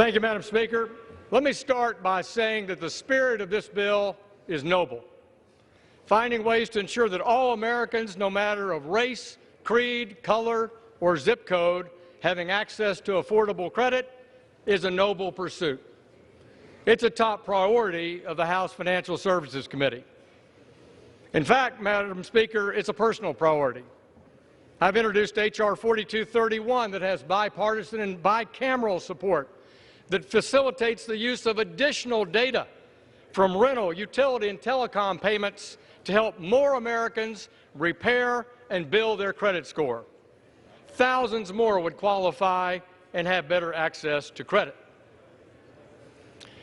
Thank you, Madam Speaker. Let me start by saying that the spirit of this bill is noble, finding ways to ensure that all Americans, no matter of race, creed, color, or zip code, having access to affordable credit is a noble pursuit. It's a top priority of the House Financial Services Committee. In fact, Madam Speaker, it's a personal priority. I've introduced H.R. 4231 that has bipartisan and bicameral support that facilitates the use of additional data from rental, utility, and telecom payments to help more Americans repair and build their credit score. Thousands more would qualify and have better access to credit.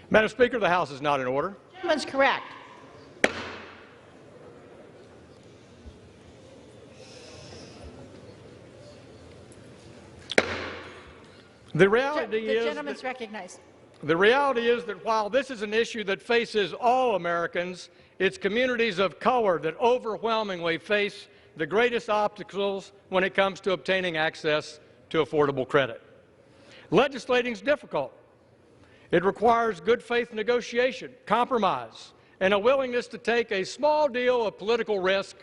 Madam Speaker, the House is not in order. The gentleman's correct. The reality is that while this is an issue that faces all Americans, it's communities of color that overwhelmingly face the greatest obstacles when it comes to obtaining access to affordable credit. Legislating is difficult. It requires good faith negotiation, compromise, and a willingness to take a small deal of political risk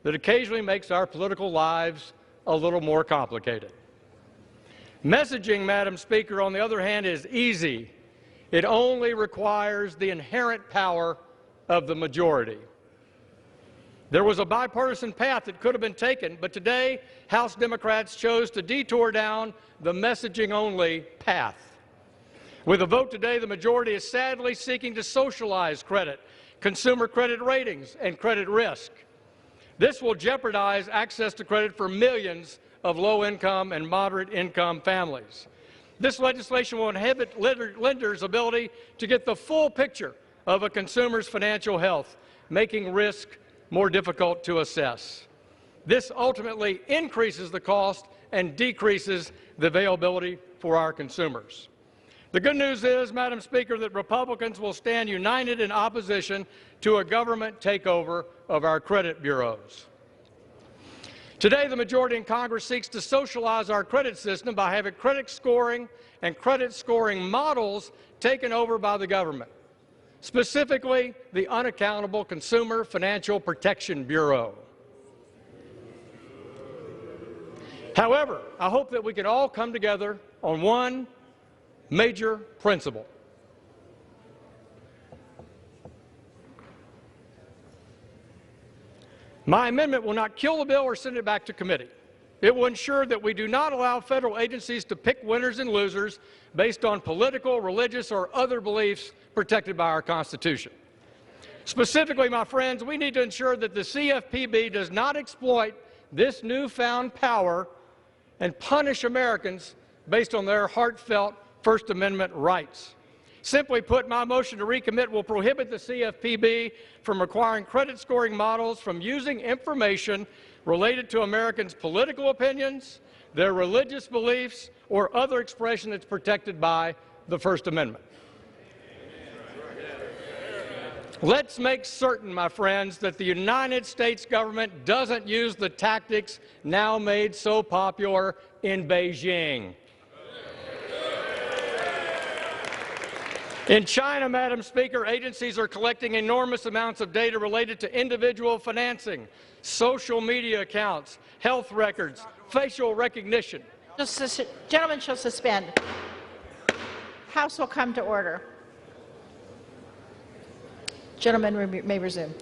that occasionally makes our political lives a little more complicated. Messaging, Madam Speaker, on the other hand, is easy. It only requires the inherent power of the majority. There was a bipartisan path that could have been taken, but today House Democrats chose to detour down the messaging-only path. With a vote today, the majority is sadly seeking to socialize credit, consumer credit ratings, and credit risk. This will jeopardize access to credit for millions of low-income and moderate-income families. This legislation will inhibit lenders' ability to get the full picture of a consumer's financial health, making risk more difficult to assess. This ultimately increases the cost and decreases the availability for our consumers. The good news is, Madam Speaker, that Republicans will stand united in opposition to a government takeover of our credit bureaus. Today, the majority in Congress seeks to socialize our credit system by having credit scoring and credit scoring models taken over by the government, specifically the unaccountable Consumer Financial Protection Bureau. However, I hope that we can all come together on one major principle. My amendment will not kill the bill or send it back to committee. It will ensure that we do not allow federal agencies to pick winners and losers based on political, religious, or other beliefs protected by our Constitution. Specifically, my friends, we need to ensure that the CFPB does not exploit this newfound power and punish Americans based on their heartfelt First Amendment rights. Simply put, my motion to recommit will prohibit the CFPB from requiring credit scoring models from using information related to Americans' political opinions, their religious beliefs, or other expression that's protected by the First Amendment. Let's make certain, my friends, that the United States government doesn't use the tactics now made so popular in Beijing. In China, Madam Speaker, agencies are collecting enormous amounts of data related to individual financing, social media accounts, health records, facial recognition. Gentleman shall suspend. House will come to order. Gentleman may resume.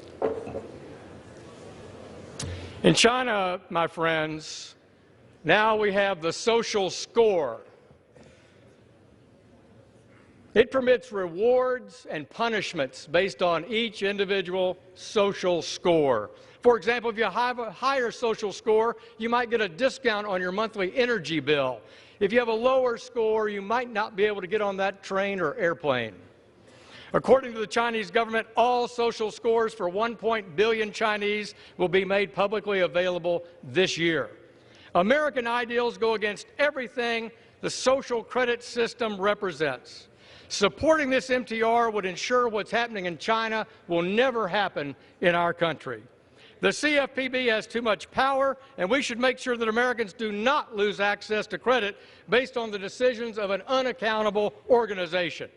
In China, my friends, now we have the social score. It permits rewards and punishments based on each individual social score. For example, if you have a higher social score, you might get a discount on your monthly energy bill. If you have a lower score, you might not be able to get on that train or airplane. According to the Chinese government, all social scores for 1 billion Chinese will be made publicly available this year. American ideals go against everything the social credit system represents. Supporting this MTR would ensure what's happening in China will never happen in our country. The CFPB has too much power, and we should make sure that Americans do not lose access to credit based on the decisions of an unaccountable organization.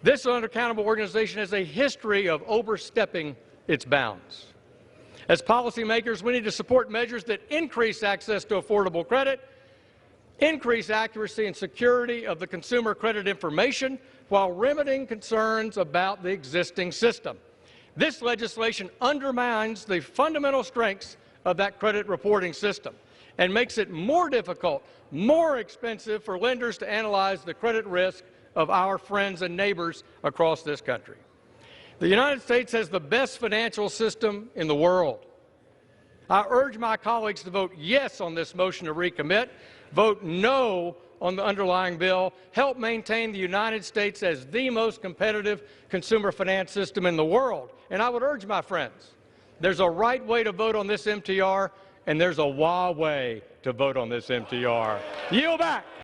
This unaccountable organization has a history of overstepping its bounds. As policymakers, we need to support measures that increase access to affordable credit, increase accuracy and security of the consumer credit information, while remedying concerns about the existing system. This legislation undermines the fundamental strengths of that credit reporting system and makes it more difficult, more expensive for lenders to analyze the credit risk of our friends and neighbors across this country. The United States has the best financial system in the world. I urge my colleagues to vote yes on this motion to recommit, vote no on the underlying bill, help maintain the United States as the most competitive consumer finance system in the world. And I would urge my friends, there's a right way to vote on this MTR, and there's a Huawei to vote on this MTR. Yield back.